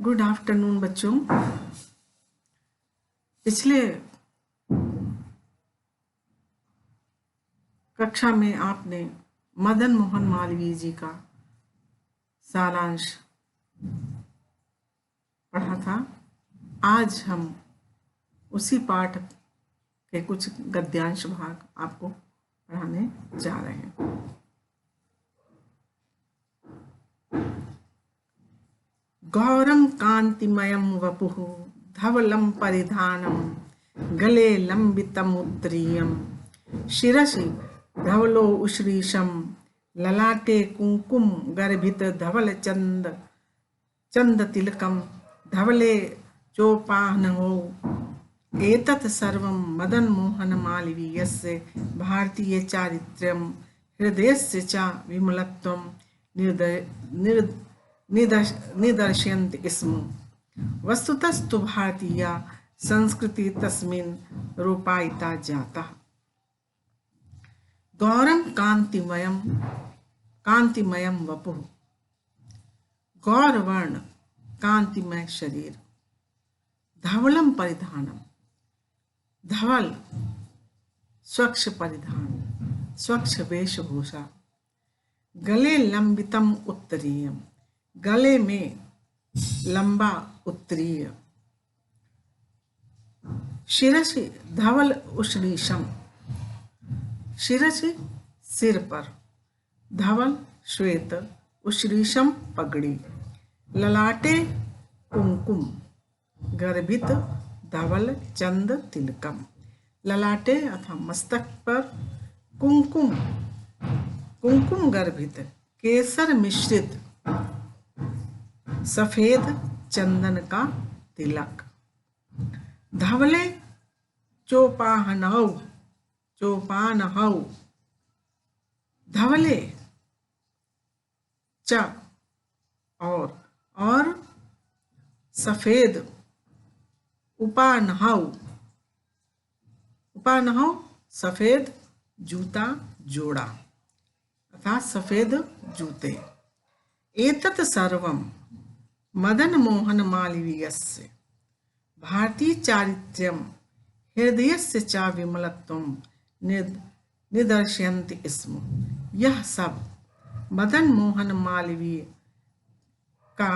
Good afternoon बच्चों। पिछले कक्षा में आपने मदन मोहन मालवीय जी का सारांश पढ़ा था। आज हम उसी पाठ के कुछ गद्यांश भाग आपको पढ़ाने जा रहे हैं। गौरम कांतिमयम वपुः धवलं परिधानम गले लंबितम उत्तरीयम शिरसि धवलो उश्रीशम ललाटे कुंकुम गर्भित धवल चंद तिलकम धवले चोपाहनौ एतत् सर्वं मदन मोहन मालवीयस्य भारतीय चारित्र्यं हृदयस्य च विमलत्वं निदर्शयन्ति स्म। वस्तुतस्तु भारतीया संस्कृति तस्मिन् रूपायिता जाता। गौरम कांतिमयम वपुः, गौरवर्ण कांतिमय शरीर, धवलम परिधानम, धवल स्वच्छ परिधान, स्वच्छ वेशभूषा, गले लंबितम उत्तरीयम, गले में लंबा उत्तरीय, शिरसि धवल उश्रीशम, शिरसि सिर पर, धवल श्वेत, उश्रीशम पगड़ी, ललाटे कुंकुम गर्भित धवल चंद तिलकम, ललाटे अथवा मस्तक पर कुंकुम गर्भित केसर मिश्रित सफेद चंदन का तिलक, धवले चोपाहनौ, धवले च और सफेद उपानहौ सफेद जूता जोड़ा अर्थात सफेद जूते। एतत् सर्वं मदन मोहन मालवीयस्य भारतीय चारित्र्यं हृदयस्य च विमलत्वं निदर्शयन्ति स्म। यह सब मदन मोहन मालवीय का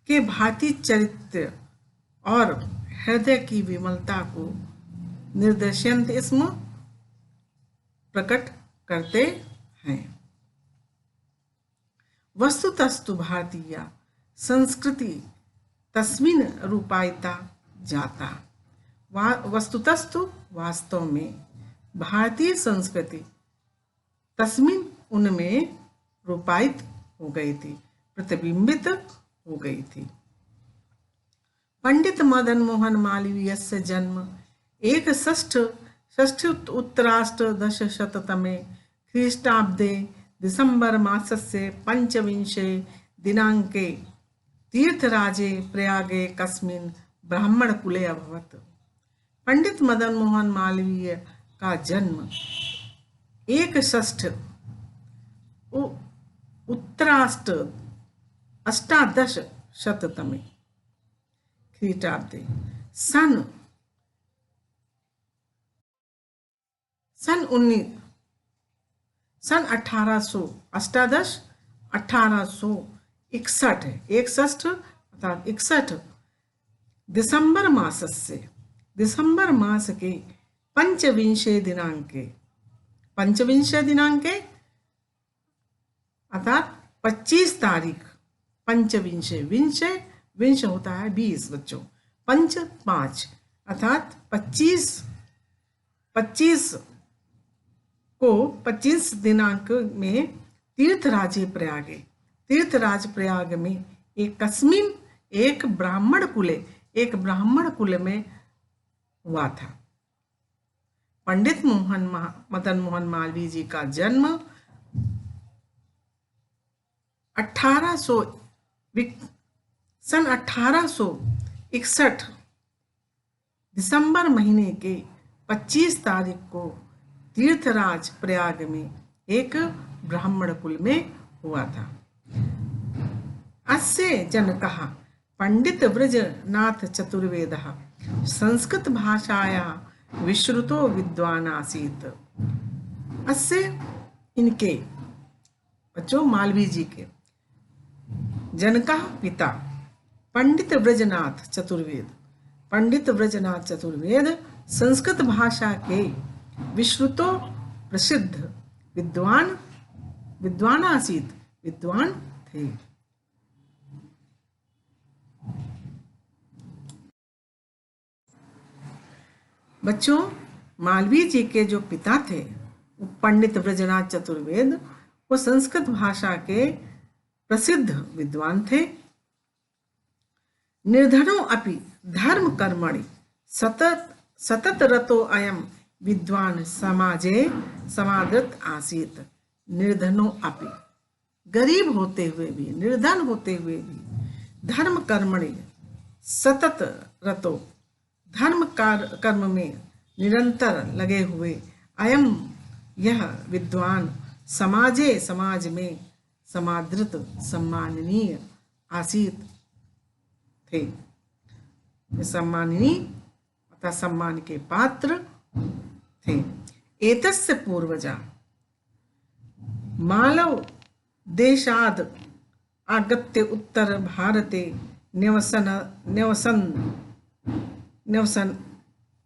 भारतीय चरित्र और हृदय की विमलता को निर्दर्शयन्ति स्म, प्रकट करते हैं। वस्तुतस्तु भारतीय संस्कृति तस्मिन् रूपायिता जाता। वस्तुतस्तु वास्तव में भारतीय संस्कृति तस्मिन् उनमें रूपायित हो गई थी, प्रतिबिंबित हो गई थी। पंडित मदन मोहन मालवीयस्य जन्म 1 उत्तराष्टदशशततमे ख्रीष्टाब्दे दिसंबर मासस्य 25 दिनांके तीर्थराजे प्रयागे कस्मिन् ब्राह्मण कुले अभवत्। पंडित मदन मोहन मालवीय का जन्म 1 उत्तराष्टादशशततमे ख्रीष्टाब्दे सन 1861 दिसंबर मास के 25 दिनांके अर्थात 25 तारीख, विंश होता है 20 बच्चों, 5 अर्थात 25 को 25 दिनांक में तीर्थराज प्रयाग में एक ब्राह्मण कुल में हुआ था। पंडित मदन मोहन मालवीय जी का जन्म 1861 दिसंबर महीने के 25 तारीख को तीर्थराज प्रयाग में एक ब्राह्मण कुल में हुआ था। अस्य जनकः पंडित व्रजनाथ चतुर्वेदः संस्कृत भाषाया विश्रुतो विद्वान आसीत्। अस्य इनके बच्चों मालवीय जी के जनका पिता पंडित व्रजनाथ चतुर्वेद, पंडित व्रजनाथ चतुर्वेद संस्कृत भाषा के विश्रुतो प्रसिद्ध विद्वान आसीत, विद्वान थे। बच्चों मालवीय जी के जो पिता थे वो पंडित व्रजनाथ चतुर्वेद, वो संस्कृत भाषा के प्रसिद्ध विद्वान थे। निर्धनो अपि धर्म कर्मणि सतत रतो अयम विद्वान समाजे समादृत आसीत। निर्धनो अपि, गरीब होते हुए भी, निर्धन होते हुए भी, धर्म कर्मणि सतत रतो, धर्म कर्म में निरंतर लगे हुए, अयम यह विद्वान समाजे समाज में समादृत सम्माननीय आसीत थे, सम्माननीय अतः सम्मान के पात्र थे। एतस्य पूर्वजा मालव देशाद आगत्य उत्तर भारते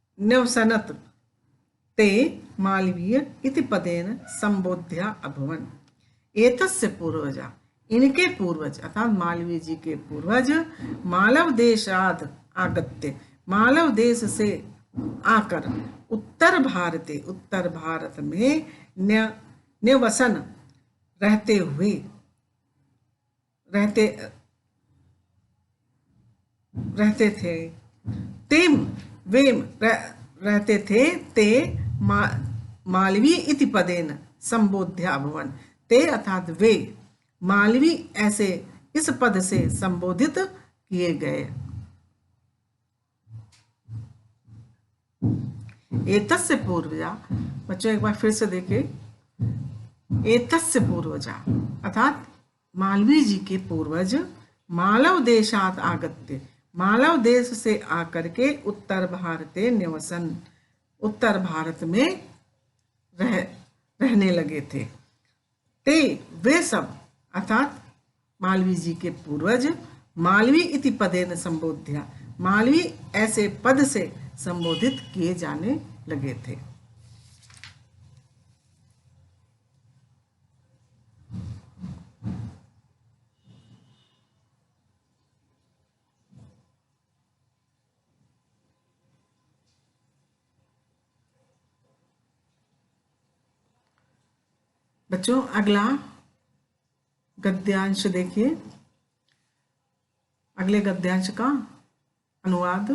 न्यवसनत ते मालवीय इति पदेन संबोध्या अभवन्। एतस्य पूर्वजा, इनके पूर्वज अर्थात मालवीय जी के पूर्वज मालव देशाद आगत्य, मालव देश से आकर उत्तर भारत में निवसन रहते थे। रहते थे ते मालवी इति पदेन संबोध्या भवन। ते अर्थात वे, मालवी ऐसे इस पद से संबोधित किए गए। एतस्य पूर्वजा, बच्चों एक बार फिर से देखें, एतस्य पूर्वजा अर्थात मालवीय जी के पूर्वज मालव देशात आगत्य, मालव देश से आकर के उत्तर भारते निवसन, उत्तर भारत में रहने लगे थे। ते वे सब अर्थात मालवीय जी के पूर्वज मालवी इति पदेन संबोध्या, मालवी ऐसे पद से संबोधित किए जाने लगे थे। बच्चों अगला गद्यांश देखिए, अगले गद्यांश का अनुवाद।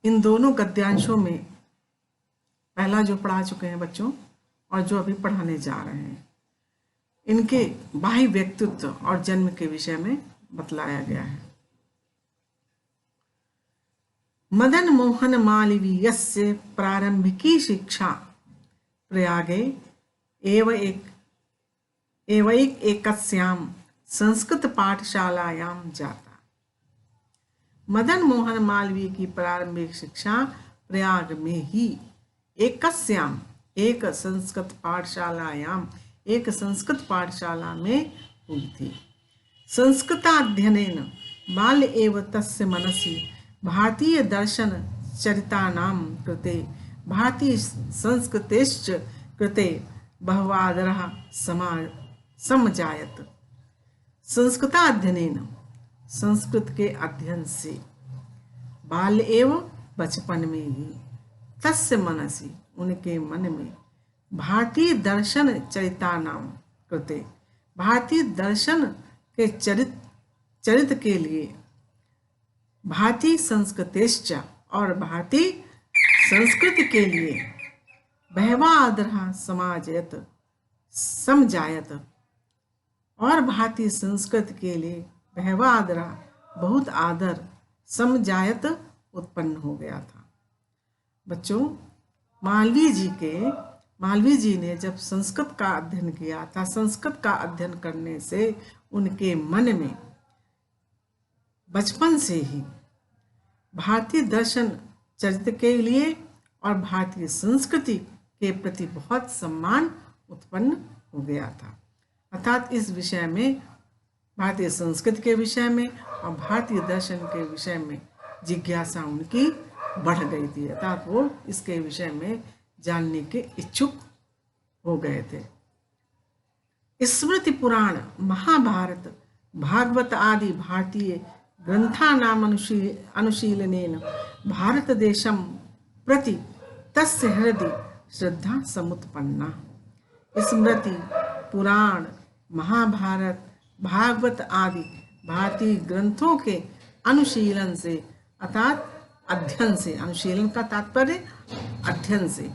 इन दोनों गद्यांशों में पहला जो पढ़ा चुके हैं बच्चों और जो अभी पढ़ाने जा रहे हैं, इनके बाह्य व्यक्तित्व और जन्म के विषय में बतलाया गया है। मदन मोहन मालवीयस्य प्रारंभिकी शिक्षा प्रयागे एकस्यां संस्कृत पाठशालायां जाता। मदन मोहन मालवीय की प्रारंभिक शिक्षा प्रयाग में ही एकस्यां, एक संस्कृत पाठशाला में हुई थी। संस्कृताध्ययनेन बाल्य एव तस्य मनसि भारतीय दर्शन चरितानां कृते, भारतीय संस्कृतेश्च कृते बहवादरः समजायत। संस्कृताध्ययनेन, संस्कृत के अध्ययन से, बाल्य एवं बचपन में ही, तस्य मनसि उनके मन में, भारतीय दर्शन चरितानां कृते, भारतीय दर्शन के चरित्र के लिए, भारतीय संस्कृतेश्च और भारतीय संस्कृति के लिए, बहवा आदरः समजायत और भारतीय संस्कृति के लिए बहवा आदरः बहुत आदर, समजायत उत्पन्न हो गया था। बच्चों मालवीय जी ने जब संस्कृत का अध्ययन किया था, संस्कृत का अध्ययन करने से उनके मन में बचपन से ही भारतीय दर्शन चरित्र के लिए और भारतीय संस्कृति के प्रति बहुत सम्मान उत्पन्न हो गया था। अर्थात इस विषय में, भारतीय संस्कृति के विषय में और भारतीय दर्शन के विषय में जिज्ञासा उनकी बढ़ गई थी। अर्थात वो इसके विषय में जानने के इच्छुक हो गए थे। स्मृति पुराण, महाभारत, भागवत आदि भारतीय ग्रंथानाम अनुशीलनेन भारतदेशं प्रति तस्य हृदि श्रद्धा समुत्पन्ना। स्मृति पुराण, महाभारत, भागवत आदि भारतीय ग्रंथों के अनुशीलन से, अर्थात अध्ययन से, अनुशीलन का तात्पर्य अध्ययन से,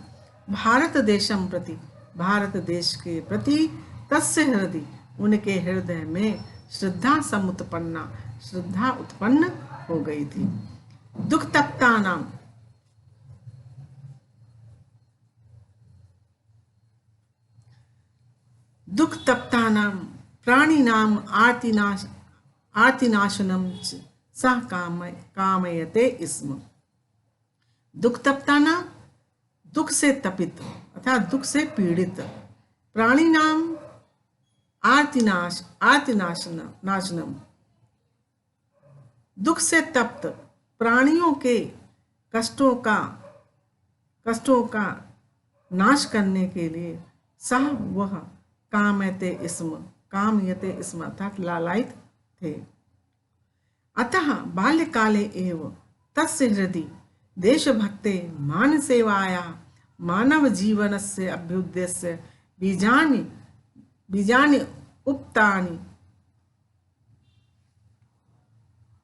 भारत देशम प्रति, भारत देश के प्रति, तस्य हृदय, उनके हृदय में श्रद्धा समुत्पन्ना, श्रद्धा उत्पन्न हो गई थी। दुख तप्ता नाम, दुख तप्ता नाम प्राणी नाम आर्तिनाशनम सह कामयते स्म। दुख तप्ता नाम, दुख से तपित अर्थात दुख से पीड़ित, प्राणी नाम आर्तिनाशनम, दुख से तप्त प्राणियों के कष्टों का नाश करने के लिए सह वह कामयते स्म अर्थात लालायित थे। अतः बाल्यकाले एव तस्य हृदि देशभक्ते मानसेवाया मानव जीवनस्य अभ्युदयस्य बीजानि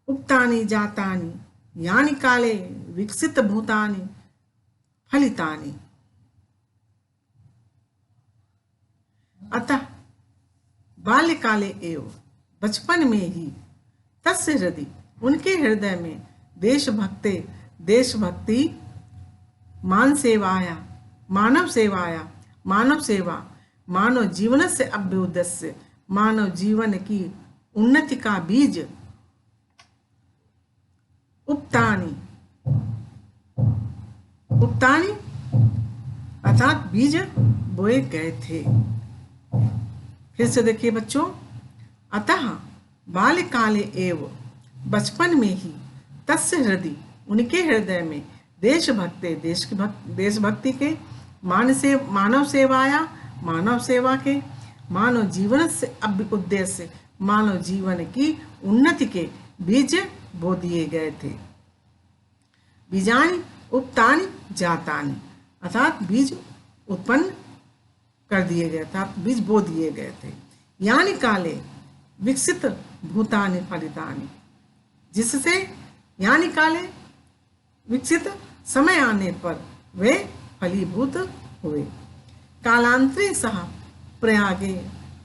उक्तानि जातानि, यानि काले विकसित भूतानि फलितानि। अतः बाल्यकाले एव, बचपन में ही, तस्य हृदय, उनके हृदय में, देशभक्ति, मानव सेवा, मानव जीवन से अभ्युदय, मानव जीवन की उन्नति का बीज उपतानी अर्थात बीज बोए गए थे। फिर से देखिए बच्चों, अतः बाल्यकाले एव, बचपन में ही, तस्य हृदय, उनके हृदय में, देशभक्ति के, मानव सेवा के, मानव जीवन से अभ्युदय से, मानव जीवन की उन्नति के बीज बो दिए गए थे। बीजानि उपतानि जातानि अर्थात बीज उत्पन्न कर दिए गए, अर्थात बीज बो दिए गए थे। यानि काले विकसित भूतानि फलितानि, जिससे यानि काले विकसित, समय आने पर वे फलीभूत हुए। कालांतरे सह प्रयागे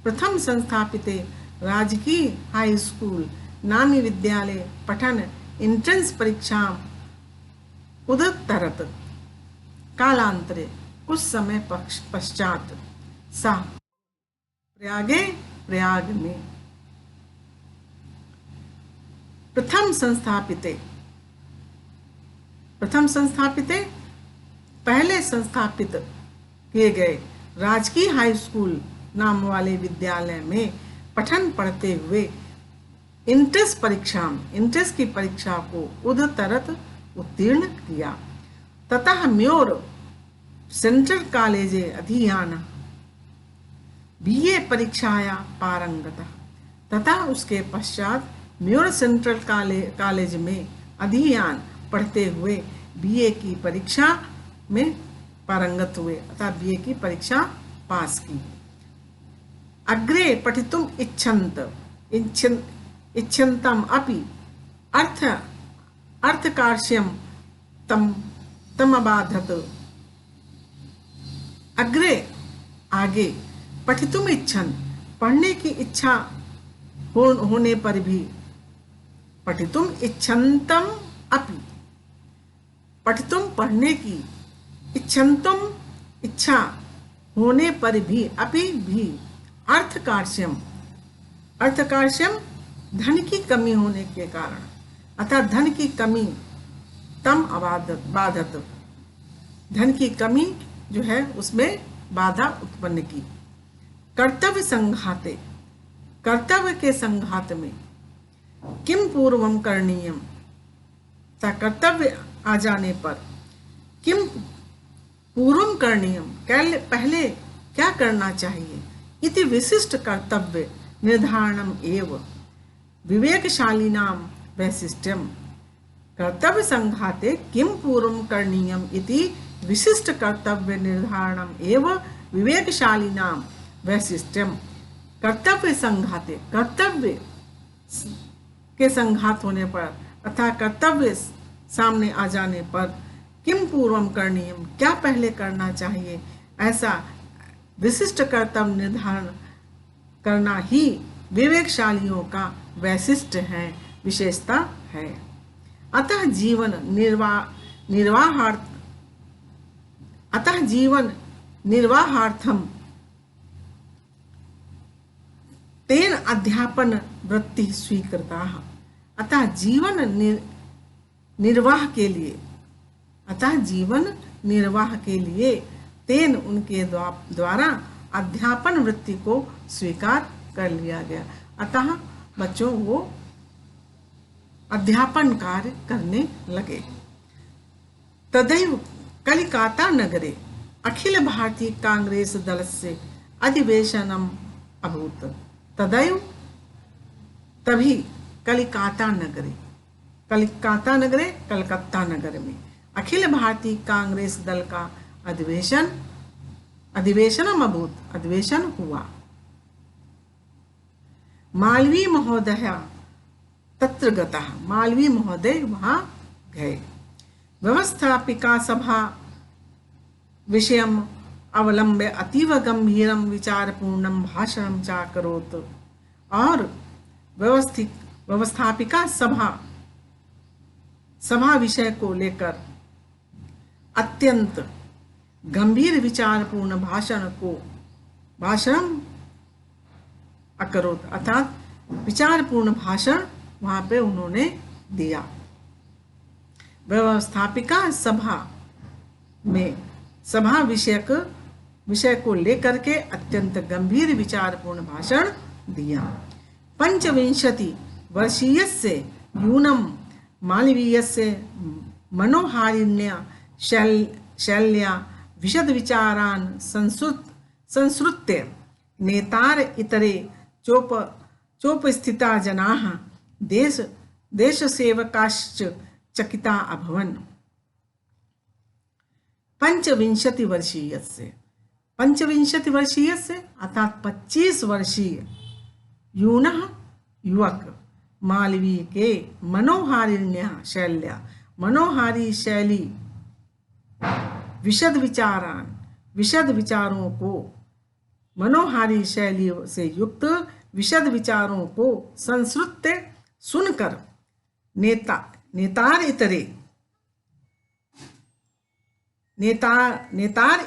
प्रथम संस्थापिते राजकीय हाई स्कूल नामी विद्यालय पठन एंट्रेंस परीक्षा उदतरत। कालांतरे, कुछ समय पश्चात, सह, प्रयाग में, प्रथम संस्थापिते पहले संस्थापित किए गए राजकीय हाई स्कूल नाम वाले विद्यालय में पठन पढ़ते हुए इंट्रेंस की परीक्षा को उदतरत उत्तीर्ण किया। ततः म्योर सेंट्रल कॉलेजे अधीयान बीए परीक्षाया पारंगता, तथा उसके पश्चात म्योर सेंट्रल कॉलेज में अधीयान पढ़ते हुए बीए की परीक्षा में पारंगत हुए, अर्थात बीए की परीक्षा पास की। अग्रे पठितुम इच्छन्तम अपि अर्थकार्यं तमबाधत। अग्रे, आगे, पठितुम इच्छन, पढ़ने की इच्छा होने पर भी, पठितुम इच्छन्तम अपि, पठितुम पढ़ने की इच्छन्तुम इच्छा होने पर भी अपि भी अर्थकार्यम अर्थकार्यम धन की कमी होने के कारण अर्थात धन की कमी तम बाधत धन की कमी जो है उसमें बाधा उत्पन्न की। कर्तव्य संघाते कर्तव्य के संघात में किम पूर्वम करणीयम कर्तव्य आ जाने पर किम पूर्वम करणीयम पहले क्या करना चाहिए इति विशिष्ट कर्तव्य निर्धारणम एव विवेकशालिनाम वैशिष्ट्यम। कर्तव्य संघाते किम पूर्वम करणीयम इति विशिष्ट कर्तव्य निर्धारणम एव विवेकशालिनाम वैशिष्ट्यम। कर्तव्य संघाते कर्तव्य के संघात होने पर अर्थात कर्तव्य सामने आ जाने पर किम पूर्वम करणीयम क्या पहले करना चाहिए ऐसा विशिष्ट कर्तव्य निर्धारण करना ही विवेकशालियों का वैशिष्ट्य है, विशेषता है। अतः जीवन निर्वाहार्थम तेन अध्यापन वृत्ति स्वीकृता। अतः जीवन निर्वाह के लिए तेन उनके द्वारा अध्यापन वृत्ति को स्वीकार कर लिया गया। अतः बच्चों वो अध्यापन कार्य करने लगे। तदैव कलिकाता नगरे अखिल भारतीय कांग्रेस दल से अधिवेशनम अभूत। तदैव तभी कलिकाता कलकत्ता नगर में अखिल भारतीय कांग्रेस दल का अधिवेशन हुआ। मालवीय महोदय तत्र गतः मालवीय महोदय वहां गए। व्यवस्थापिका सभा विषयम अवलंब्य अतीव गंभीरम विचारपूर्णम भाषणम चाकरोत। और व्यवस्थापिका सभा विषय को लेकर अत्यंत गंभीर विचारपूर्ण भाषण अकरोत अर्थात विचारपूर्ण भाषण वहां पे उन्होंने दिया। व्यवस्थापिका सभा विषय को लेकर के अत्यंत गंभीर विचारपूर्ण भाषण दिया। 25 वर्षीयस्य यूनम मालवीयस्य मनोहारिण्य शैल्या विशद विचारान् संसृत्य नेतार इतरे चोपस्थिता जनाः देशसेवकाश्च चकिता अभवन्। 25 वर्षीयस्य अर्थात 25 वर्षीय यूनः युवक मालवीय के मनोहारी शैली विशद विचारों को मनोहारी शैली से युक्त विशद विचारों को संस्कृत सुनकर नेतार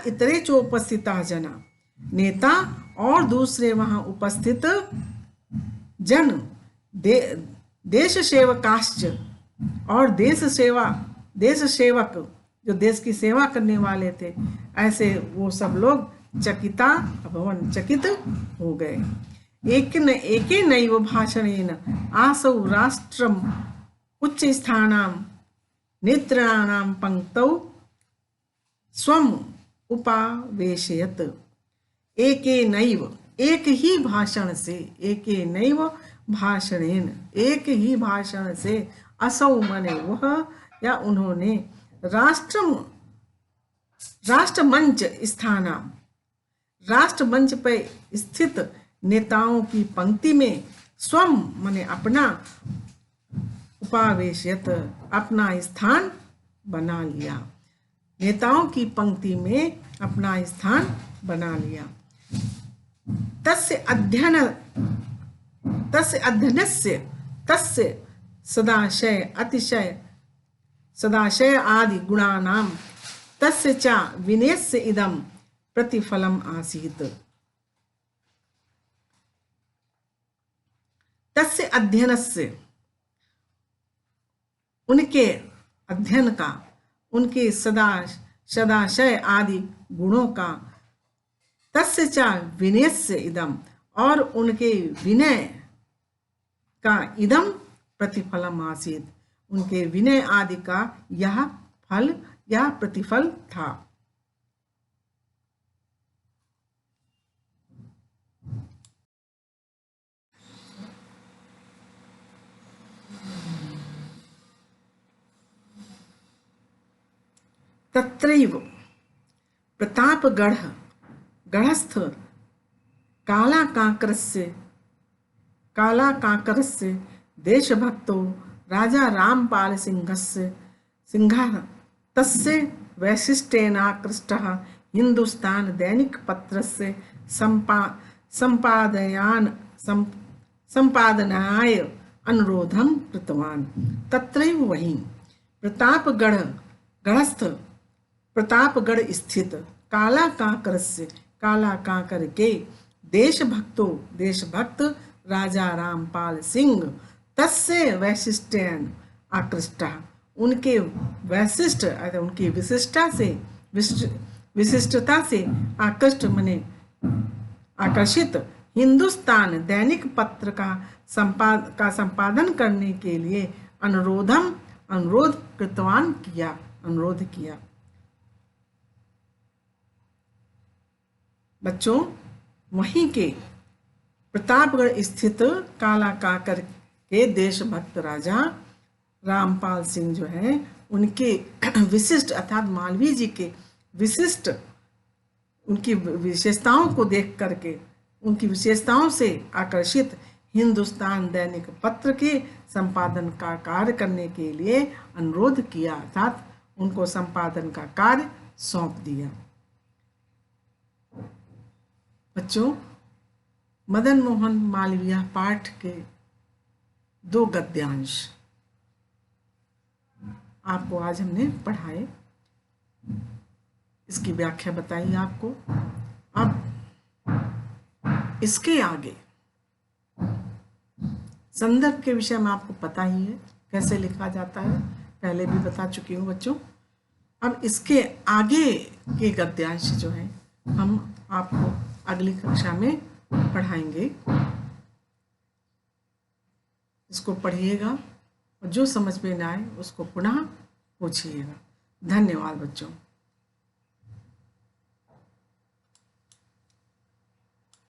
इतरे जो उपस्थित जना नेता और दूसरे वहां उपस्थित जन देश सेवकाश्च और देश सेवक जो देश की सेवा करने वाले थे ऐसे वो सब लोग चकित हो गए। एकेनैव भाषणेन आसौ राष्ट्रम उच्च स्थानां नेत्राणां पंक्तौ स्वम उपावेशयत। एकेनैव एक ही भाषण से असौ मने वह या उन्होंने राष्ट्र मंच पर स्थित नेताओं की पंक्ति में स्वम मने अपना उपावेशयत अपना स्थान बना लिया। नेताओं की पंक्ति में अपना स्थान बना लिया। तस्य सदाशय आदि गुणानां तस्य च विनयस्य इदं प्रतिफलम आसीत्। तस्य अध्ययनस्य, उनके अध्ययन का, उनके सदाशय आदि गुणों का, तस्य च विनयस्य इदम, और उनके विनय का इदम प्रतिफलम आसीत्, उनके विनय आदि का यह फल, यह प्रतिफल था। तत्रैव प्रतापगढ़ गढ़स्थ कालाकांकरस्य देशभक्तो राजा रामपाल सिंहः तस्य वैशिष्ट्येनाकृष्टः हिंदुस्तान दैनिक पत्रस्य संपादनाय अनुरोधं कृतवान्। तत्रैव वहीं गढ़स्थ प्रतापगढ़ स्थित कालाकांकर के देशभक्त राजा रामपाल सिंह तस्य वैशिष्ट्येन आकृष्टः, उनके उनकी विशिष्टता से आकर्षित हिंदुस्तान दैनिक पत्र का संपादन करने के लिए अनुरोध किया। बच्चों, वहीं के प्रतापगढ़ स्थित कालाकांकर के देशभक्त राजा रामपाल सिंह जो हैं, उनके विशिष्ट अर्थात मालवीय जी के विशिष्ट उनकी विशेषताओं को देख करके, उनकी विशेषताओं से आकर्षित हिंदुस्तान दैनिक पत्र के संपादन का कार्य करने के लिए अनुरोध किया, अर्थात उनको संपादन का कार्य सौंप दिया। बच्चों, मदन मोहन मालवीय पाठ के 2 गद्यांश आपको आज हमने पढ़ाए, इसकी व्याख्या बताई आपको। अब इसके आगे संदर्भ के विषय में आपको पता ही है कैसे लिखा जाता है, पहले भी बता चुकी हूँ बच्चों। अब इसके आगे के गद्यांश जो है हम आपको अगली कक्षा में पढ़ाएंगे। इसको पढ़िएगा और जो समझ में ना आए उसको पुनः पूछिएगा। धन्यवाद बच्चों।